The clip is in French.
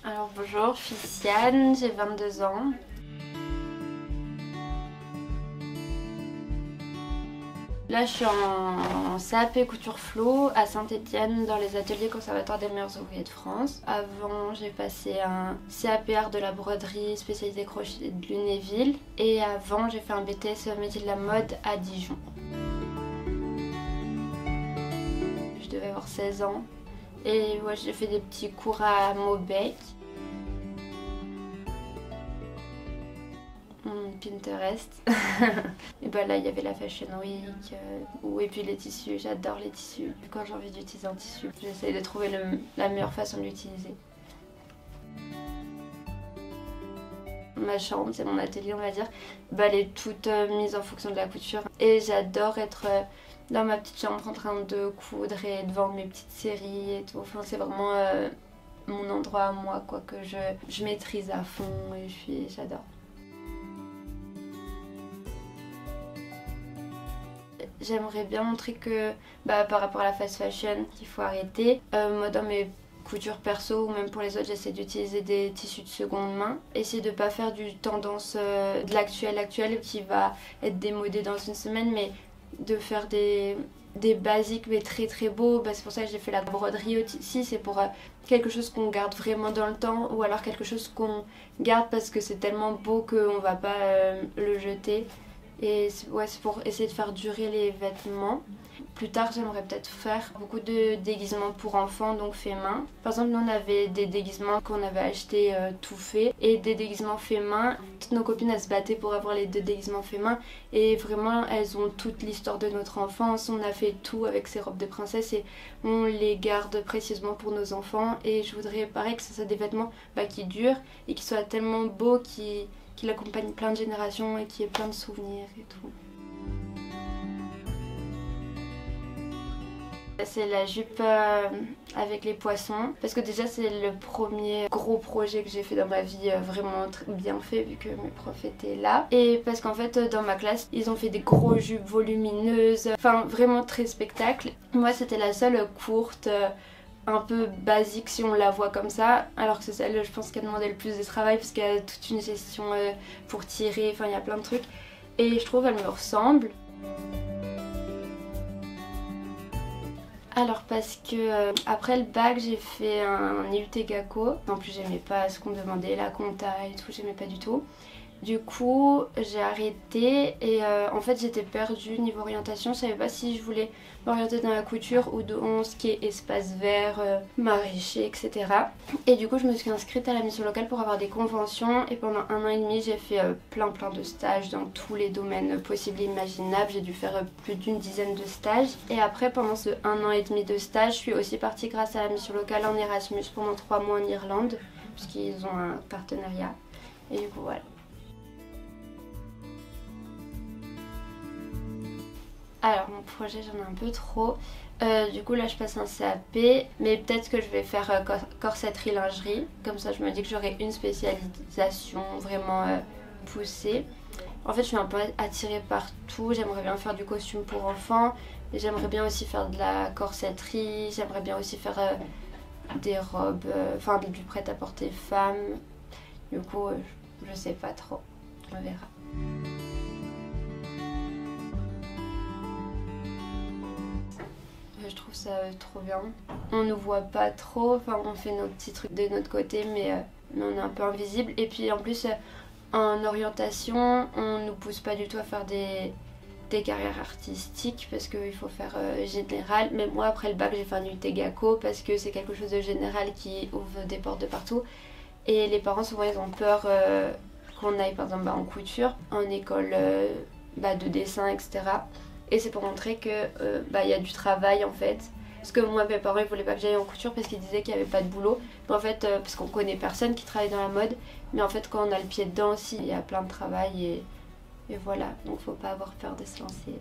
Alors bonjour, je suis Siane, j'ai 22 ans. Là je suis en CAP couture flow à Saint-Étienne dans les ateliers conservatoires des meilleurs ouvriers de France. Avant j'ai passé un CAP art de la broderie spécialisé crochet de Lunéville. Et avant j'ai fait un BTS métier de la mode à Dijon. Je devais avoir 16 ans. Et ouais, j'ai fait des petits cours à Maubec. Pinterest. Et bah là il y avait la Fashion Week. Et puis les tissus, j'adore les tissus. Quand j'ai envie d'utiliser un tissu, j'essaie de trouver la meilleure façon de l'utiliser. Ma chambre, c'est mon atelier on va dire. Bah, elle est toute mise en fonction de la couture. Et j'adore être dans ma petite chambre en train de coudre et devant mes petites séries et tout. Enfin c'est vraiment mon endroit à moi quoi, que je maîtrise à fond et j'adore. J'aimerais bien montrer que par rapport à la fast fashion qu'il faut arrêter. Moi dans mes coutures perso ou même pour les autres j'essaie d'utiliser des tissus de seconde main. Essayer de pas faire du tendance de l'actuel qui va être démodé dans une semaine, mais de faire des basiques mais très très beaux. C'est pour ça que j'ai fait la broderie aussi, c'est pour quelque chose qu'on garde vraiment dans le temps, ou alors quelque chose qu'on garde parce que c'est tellement beau qu'on va pas le jeter. Et ouais, c'est pour essayer de faire durer les vêtements. Plus tard, j'aimerais peut-être faire beaucoup de déguisements pour enfants, donc fait main. Par exemple, nous on avait des déguisements qu'on avait achetés tout faits et des déguisements fait main. Toutes nos copines elles se battaient pour avoir les deux déguisements fait main et vraiment elles ont toute l'histoire de notre enfance. On a fait tout avec ces robes de princesse et on les garde précieusement pour nos enfants. Et je voudrais pareil que ce soit des vêtements qui durent et qui soient tellement beaux, qui accompagne plein de générations et qui ait plein de souvenirs et tout. C'est la jupe avec les poissons, parce que déjà c'est le premier gros projet que j'ai fait dans ma vie, vraiment bien fait vu que mes profs étaient là. Et parce qu'en fait dans ma classe ils ont fait des gros jupes volumineuses, enfin vraiment très spectacle. Moi c'était la seule courte, un peu basique si on la voit comme ça, alors que c'est celle je pense qui a demandé le plus de travail parce qu'il y a toute une gestion pour tirer, enfin il y a plein de trucs et je trouve elle me ressemble. Alors parce que après le bac j'ai fait un IUT Gaco, en plus j'aimais pas ce qu'on me demandait, la compta et tout, j'aimais pas du tout. Du coup j'ai arrêté et en fait j'étais perdue niveau orientation, je savais pas si je voulais m'orienter dans la couture ou dans ce qui est espace vert, maraîcher, etc. Et du coup je me suis inscrite à la mission locale pour avoir des conventions et pendant 1 an et demi j'ai fait plein de stages dans tous les domaines possibles et imaginables. J'ai dû faire plus d'une dizaine de stages et après pendant ce 1 an et demi de stage je suis aussi partie grâce à la mission locale en Erasmus pendant 3 mois en Irlande puisqu'ils ont un partenariat et du coup voilà. Alors mon projet j'en ai un peu trop, du coup là je passe un CAP, mais peut-être que je vais faire corsetterie lingerie, comme ça je me dis que j'aurai une spécialisation vraiment poussée. En fait je suis un peu attirée par tout, j'aimerais bien faire du costume pour enfants, mais j'aimerais bien aussi faire de la corsetterie, j'aimerais bien aussi faire des robes, enfin du prêt-à-porter femme, du coup je sais pas trop, on verra. Je trouve ça trop bien. On nous voit pas trop, enfin on fait nos petits trucs de notre côté mais on est un peu invisible. Et puis en plus en orientation on nous pousse pas du tout à faire des carrières artistiques parce qu'il faut faire général. Mais moi après le bac j'ai fait un UT Gaco parce que c'est quelque chose de général qui ouvre des portes de partout. Et les parents souvent ils ont peur qu'on aille par exemple en couture, en école de dessin etc. Et c'est pour montrer que y a du travail en fait. Parce que moi mes parents ils voulaient pas que j'aille en couture parce qu'ils disaient qu'il n'y avait pas de boulot. Mais en fait parce qu'on connaît personne qui travaille dans la mode. Mais en fait quand on a le pied dedans aussi il y a plein de travail et voilà. Donc faut pas avoir peur de se lancer.